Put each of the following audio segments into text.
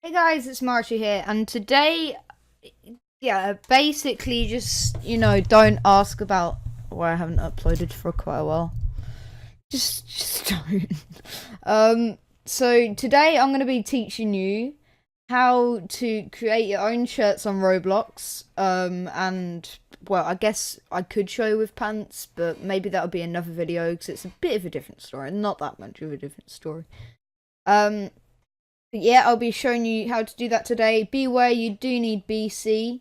Hey guys, it's Marshyyy here, and today, basically just, don't ask about why I haven't uploaded for quite a while. Just don't. So today I'm going to be teaching you how to create your own shirts on Roblox, and, well, I guess I could show you with pants, but maybe that'll be another video, because it's a bit of a different story, not that much of a different story. But yeah, I'll be showing you how to do that today. Be aware you do need BC,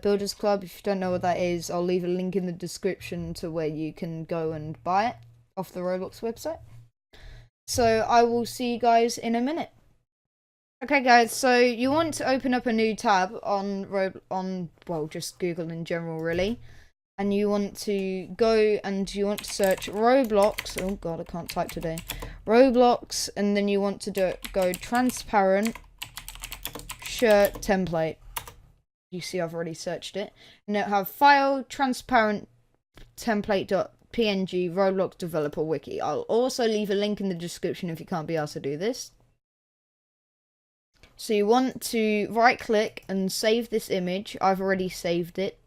Builders Club. If you don't know what that is, I'll leave a link in the description to where you can go and buy it off the Roblox website. So I will see you guys in a minute. Okay guys, so you want to open up a new tab on just Google in general really. And you want to go and you want to search Roblox. Oh god, I can't type today. Roblox, and then you want to go transparent shirt template. You see I've already searched it. And it'll have file transparent template.png Roblox developer wiki. I'll also leave a link in the description if you can't be asked to do this. So you want to right click and save this image. I've already saved it.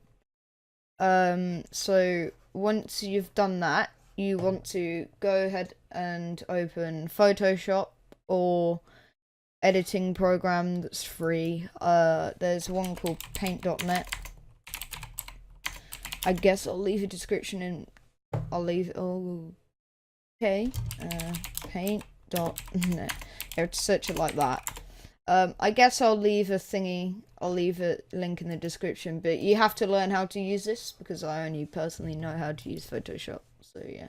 So once you've done that, you want to go ahead and open Photoshop or editing program that's free. There's one called paint.net. I guess I'll leave a description in. Paint.net. You have to search it like that. I guess I'll leave a link in the description, but you have to learn how to use this because I only personally know how to use Photoshop, so yeah.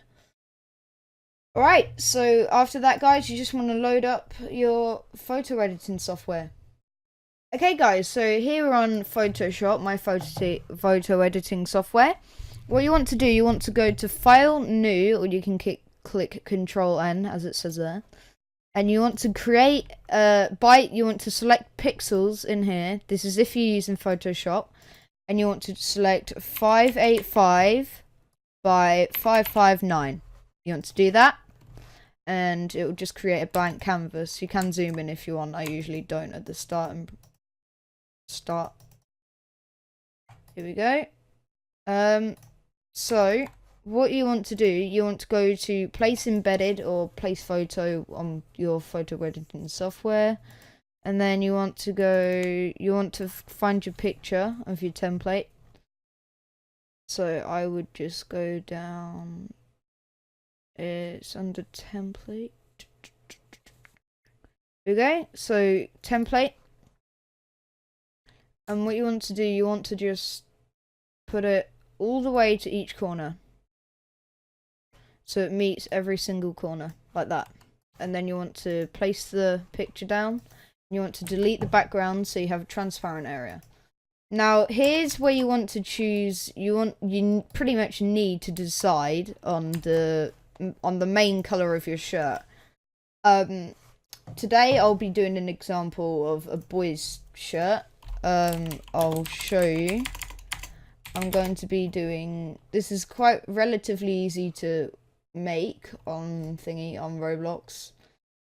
Alright, so after that guys, you just want to load up your photo editing software. Okay guys, so here we're on Photoshop, my photo editing software. What you want to do, you want to go to File, New, or you can click Control N as it says there. And you want to create you want to select pixels in here. This is if you're using Photoshop. And you want to select 585 by 559. You want to do that. And it will just create a blank canvas. You can zoom in if you want. I usually don't at the start. Here we go. So what you want to do, you want to go to place embedded or place photo on your photo editing software, and then you want to find your picture of your template. So I would just go down, it's under template. Okay, so template, and what you want to do, you want to just put it all the way to each corner. So it meets every single corner, like that. And then you want to place the picture down. You want to delete the background so you have a transparent area. Now, here's where you want to choose, you pretty much need to decide on the main colour of your shirt. Today I'll be doing an example of a boy's shirt. I'll show you. I'm going to be doing, this is quite relatively easy to make on Roblox,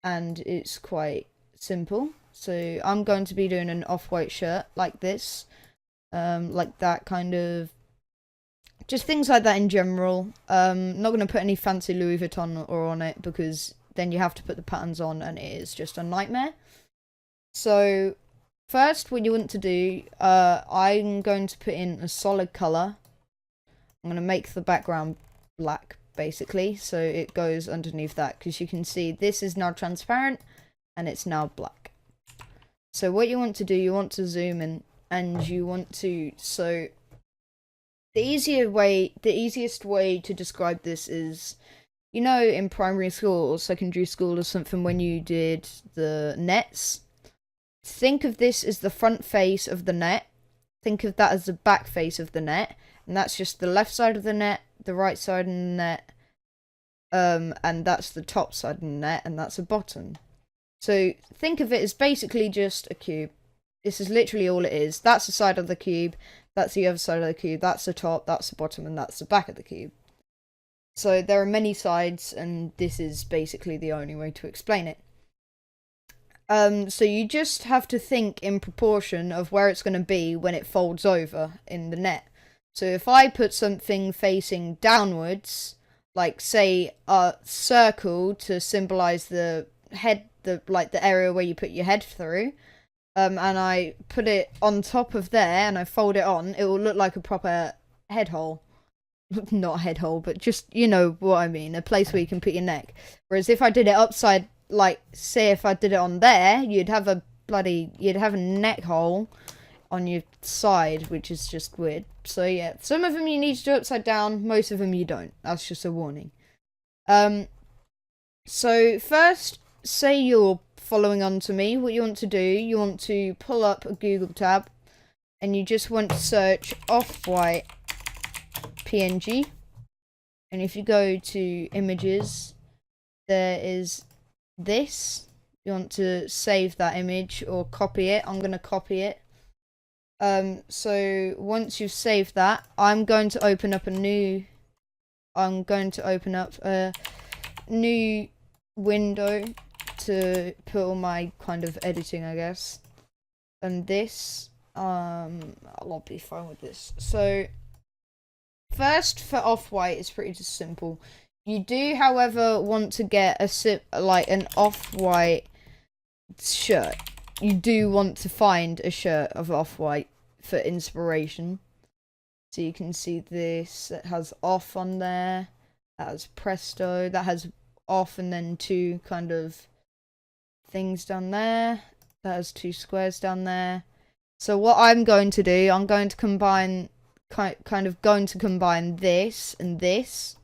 and it's quite simple. So I'm going to be doing an off-white shirt like this, like that kind of, just things like that in general. Not going to put any fancy Louis Vuitton or on it because then you have to put the patterns on and it is just a nightmare. So first, what you want to do, I'm going to put in a solid color. I'm going to make the background black basically, so it goes underneath that, because you can see this is now transparent and it's now black. So what you want to do, you want to zoom in, and you want to, so the easiest way to describe this is, in primary school or secondary school or something, when you did the nets, think of this as the front face of the net, think of that as the back face of the net, and that's just the left side of the net, the right side of the net, and that's the top side of the net, and that's the bottom. So think of it as basically just a cube. This is literally all it is. That's the side of the cube, that's the other side of the cube, that's the top, that's the bottom, and that's the back of the cube. So there are many sides, and this is basically the only way to explain it. So you just have to think in proportion of where it's going to be when it folds over in the net. So if I put something facing downwards, like say a circle to symbolize the head, the area where you put your head through, and I put it on top of there and I fold it on, it will look like a proper head hole. Not a head hole, but just, you know what I mean, a place where you can put your neck. Whereas if I did it upside, like, say if I did it on there, you'd have a neck hole on your side, which is just weird. So yeah, some of them you need to do upside down, most of them you don't. That's just a warning. So first, say you're following on to me, what you want to do, you want to pull up a Google tab, and you just want to search off-white PNG, and if you go to images, there is this. You want to save that image or copy it. I'm going to copy it. So once you've saved that, I'm going to open up a new window to put all my kind of editing, I guess. And this, I'll be fine with this. So first, for off-white, it's pretty just simple. You do, however, want to get an off-white shirt. You do want to find a shirt of off-white for inspiration. So you can see this. It has off on there. That has presto. That has off and then two kind of things down there. That has two squares down there. So what I'm going to do, I'm going to combine this and this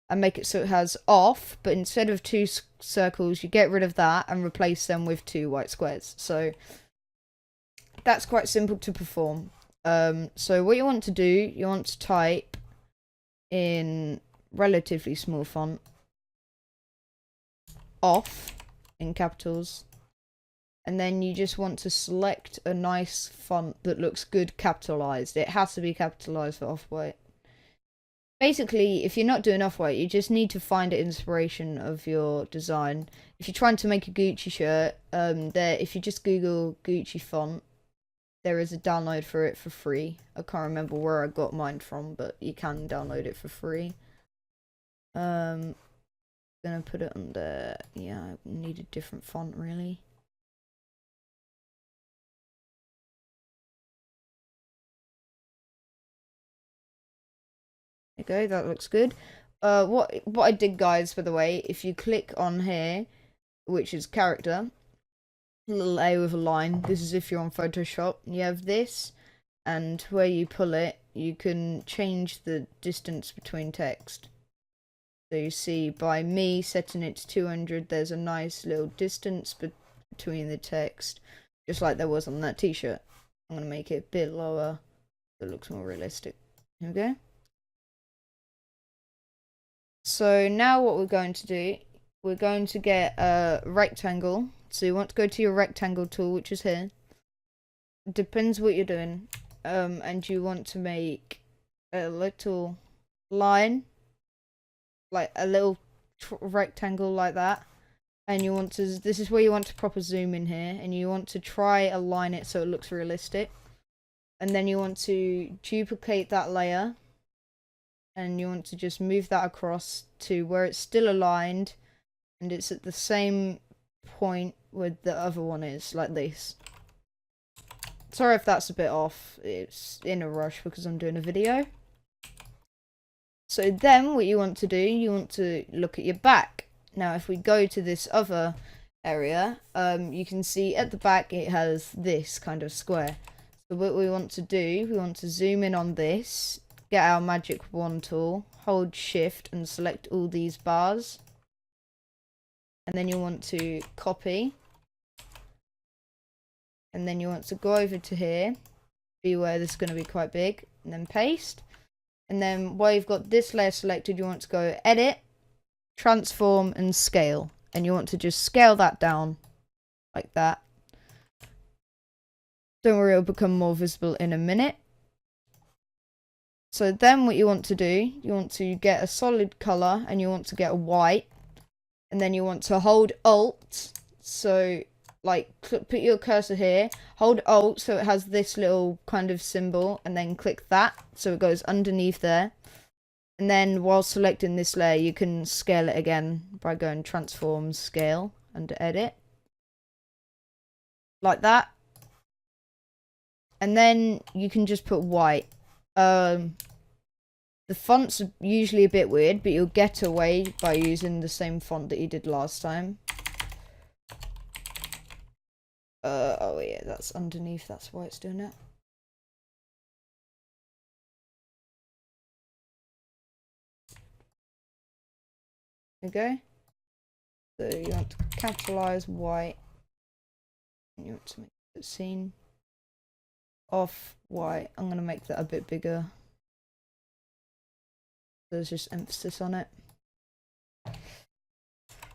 and make it so it has off, but instead of two circles, you get rid of that and replace them with two white squares. So that's quite simple to perform. So what you want to do, you want to type in relatively small font, off in capitals, and then you just want to select a nice font that looks good capitalized. It has to be capitalized for off-white. Basically, if you're not doing off-white, you just need to find an inspiration of your design. If you're trying to make a Gucci shirt, if you just Google Gucci font, there is a download for it for free. I can't remember where I got mine from, but you can download it for free. Gonna put it on the, yeah, I need a different font really. There you go, that looks good. What I did, guys, by the way, if you click on here, which is character, little A with a line, this is if you're on Photoshop, you have this, and where you pull it, you can change the distance between text. So you see, by me setting it to 200, there's a nice little distance between the text, just like there was on that t-shirt. I'm going to make it a bit lower, so it looks more realistic. Here we go. So now what we're going to do, we're going to get a rectangle. So you want to go to your rectangle tool, which is here. It depends what you're doing. And you want to make a little line, like a little rectangle like that. And you want to, this is where you want to proper zoom in here. And you want to try align it so it looks realistic. And then you want to duplicate that layer. And you want to just move that across to where it's still aligned and it's at the same point where the other one is, like this. Sorry if that's a bit off, it's in a rush because I'm doing a video. So then what you want to do, you want to look at your back. Now if we go to this other area, you can see at the back it has this kind of square. So what we want to do, we want to zoom in on this. Get our magic wand tool, hold shift and select all these bars. And then you want to copy. And then you want to go over to here. Be aware this is going to be quite big. And then paste. And then while you've got this layer selected, you want to go edit, transform and scale. And you want to just scale that down like that. Don't worry, it'll become more visible in a minute. So then what you want to do, you want to get a solid color and you want to get a white. And then you want to hold Alt, so like put your cursor here, hold Alt so it has this little kind of symbol, and then click that so it goes underneath there. And then while selecting this layer, you can scale it again by going transform, scale, under edit. Like that. And then you can just put white. The fonts are usually a bit weird, but you'll get away by using the same font that you did last time. Oh yeah, that's underneath, that's why it's doing it. There we go. So you want to capitalize white. And you want to make it scene off white. I'm going to make that a bit bigger. There's just emphasis on it.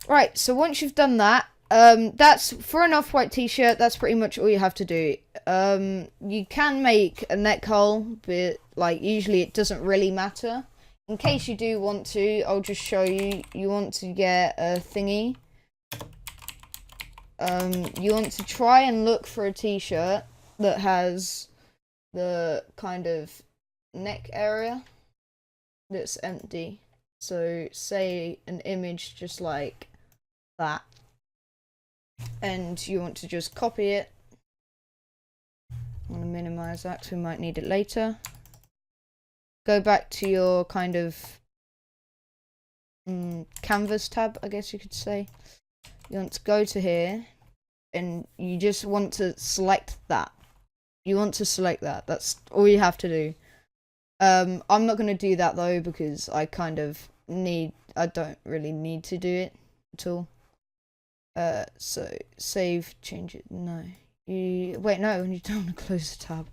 Right, so once you've done that, that's for an off-white t-shirt, that's pretty much all you have to do. You can make a neck hole, but like usually it doesn't really matter. In case you do want to, I'll just show you. You want to get a thingy. You want to try and look for a t-shirt that has the kind of neck area that's empty. So say an image just like that. And you want to just copy it. I'm going to minimize that because we might need it later. Go back to your kind of canvas tab, I guess you could say. You want to go to here and you just want to select that. You want to select that. That's all you have to do. I'm not going to do that though because I don't really need to do it at all. So save, change it. No. Wait, no, you don't want to close the tab.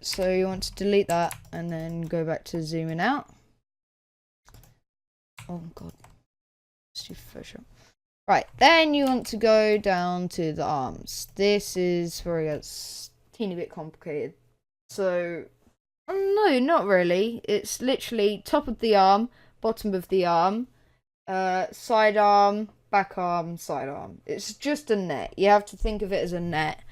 So you want to delete that and then go back to zooming out. Oh god. Stupid Photoshop. Right, then you want to go down to the arms. This is where it gets a teeny bit complicated. So, no, not really. It's literally top of the arm, bottom of the arm, side arm, back arm, side arm. It's just a net. You have to think of it as a net.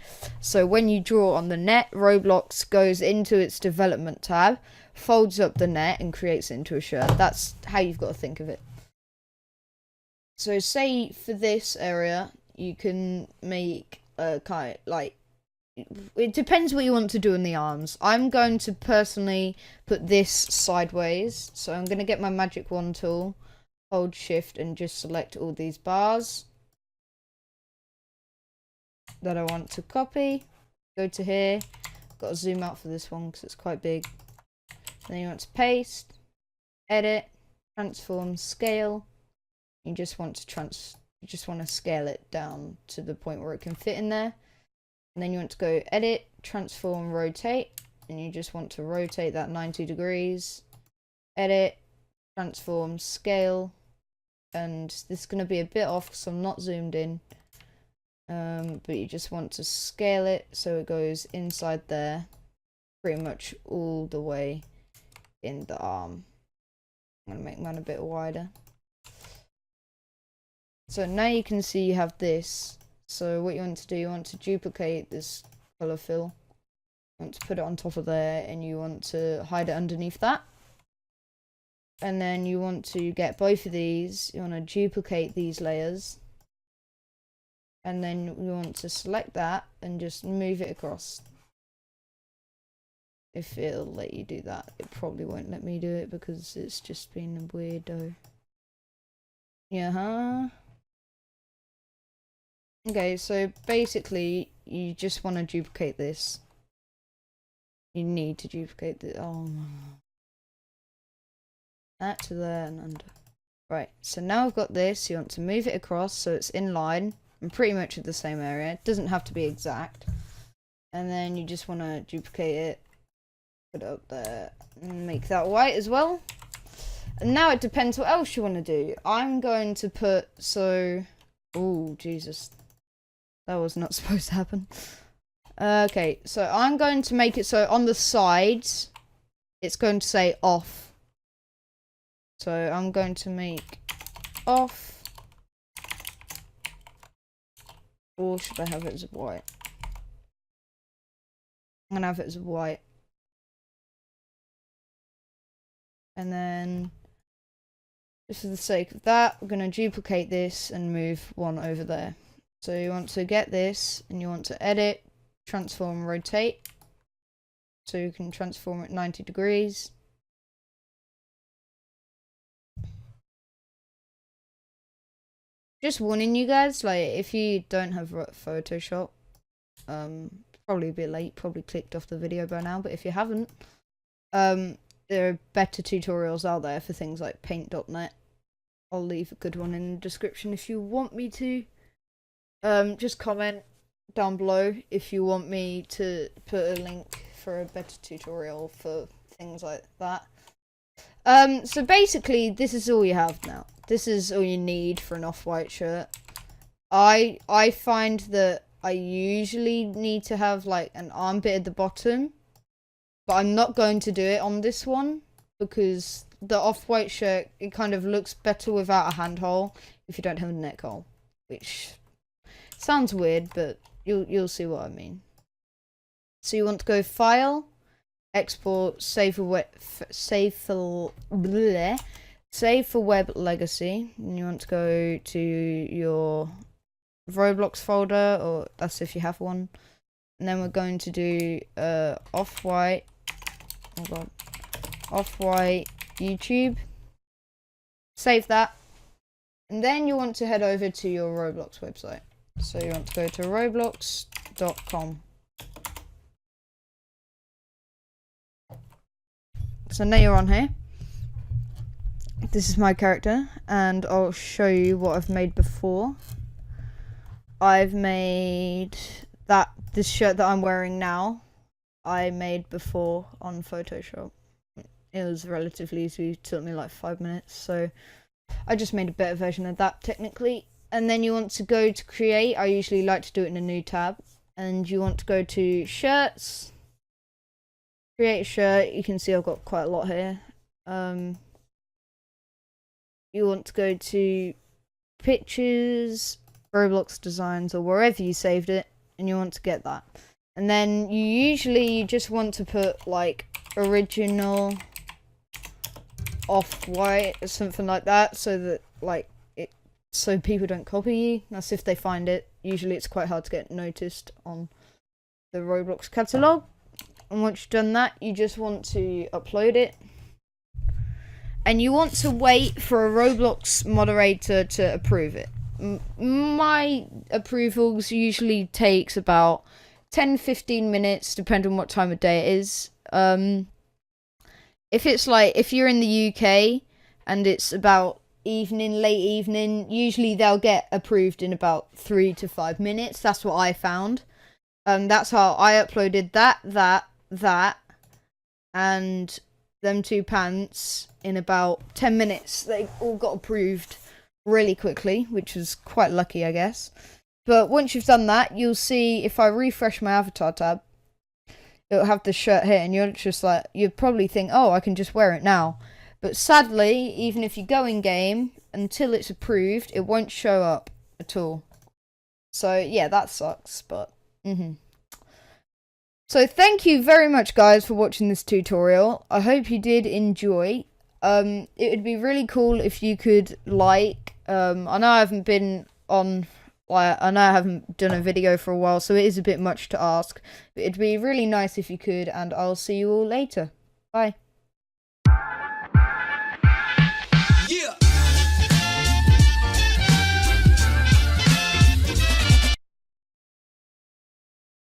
So when you draw on the net, Roblox goes into its development tab, folds up the net and creates it into a shirt. That's how you've got to think of it. So say for this area, you can make a kind of like, it depends what you want to do in the arms. I'm going to personally put this sideways. So I'm going to get my magic wand tool, hold shift and just select all these bars that I want to copy. Go to here. Got to zoom out for this one because it's quite big. Then you want to paste, edit, transform, scale. You just want to scale it down to the point where it can fit in there. And then you want to go edit, transform, rotate, and you just want to rotate that 90 degrees. Edit, transform, scale, and this is going to be a bit off because I'm not zoomed in. But you just want to scale it so it goes inside there, pretty much all the way in the arm. I'm going to make mine a bit wider. So now you can see you have this. So what you want to do, you want to duplicate this color fill. You want to put it on top of there and you want to hide it underneath that. And then you want to get both of these. You want to duplicate these layers. And then you want to select that and just move it across. If it'll let you do that. It probably won't let me do it because it's just been a weirdo. Yeah, Okay, so basically, you just want to duplicate this. You need to duplicate the that to there and under. Right, so now I've got this. You want to move it across so it's in line and pretty much at the same area. It doesn't have to be exact. And then you just want to duplicate it, put it up there, and make that white as well. And now it depends what else you want to do. I'm going to put, oh, Jesus. That was not supposed to happen. Okay, so I'm going to make it so on the sides, it's going to say off. So I'm going to make off. Or should I have it as white? I'm gonna have it as white. And then, just for the sake of that, we're gonna duplicate this and move one over there. So you want to get this, and you want to edit, transform, rotate. So you can transform it 90 degrees. Just warning you guys, like, if you don't have Photoshop, probably a bit late, probably clicked off the video by now, but if you haven't, there are better tutorials out there for things like paint.net. I'll leave a good one in the description if you want me to. Just comment down below if you want me to put a link for a better tutorial for things like that. So basically, this is all you have now. This is all you need for an off-white shirt. I find that I usually need to have like an armpit at the bottom, but I'm not going to do it on this one because the off-white shirt, it kind of looks better without a handhole if you don't have a neck hole, which sounds weird, but you'll see what I mean. So you want to go File, Export, Save for Web Legacy, and you want to go to your Roblox folder, or that's if you have one. And then we're going to do off-white. Oh god, off-white YouTube. Save that, and then you want to head over to your Roblox website. So you want to go to roblox.com. So now you're on here. This is my character, and I'll show you what I've made before. I've made this shirt that I'm wearing now, I made before on Photoshop. It was relatively easy, it took me like 5 minutes, so I just made a better version of that technically. And then you want to go to create. I usually like to do it in a new tab, and you want to go to shirts, create a shirt. You can see I've got quite a lot here. You want to go to pictures, Roblox designs, or wherever you saved it, and you want to get that. And then you just want to put like original off-white or something like that, so that like so people don't copy you. That's if they find it. Usually it's quite hard to get noticed on the Roblox catalogue. And once you've done that, you just want to upload it. And you want to wait for a Roblox moderator to approve it. My approvals usually takes about 10-15 minutes, depending on what time of day it is. If you're in the UK and it's about late evening, usually they'll get approved in about 3 to 5 minutes. That's what I found. That's how I uploaded that, and them 2 pants in about 10 minutes. They all got approved really quickly, which was quite lucky, I guess. But once you've done that, you'll see if I refresh my avatar tab, it'll have the shirt here, and you'd probably think, oh, I can just wear it now. But sadly, even if you go in game, until it's approved, it won't show up at all. So yeah, that sucks, but So thank you very much, guys, for watching this tutorial. I hope you did enjoy. It would be really cool if you could like. I know I haven't been on. I know I haven't done a video for a while, so it is a bit much to ask. But it'd be really nice if you could, and I'll see you all later. Bye.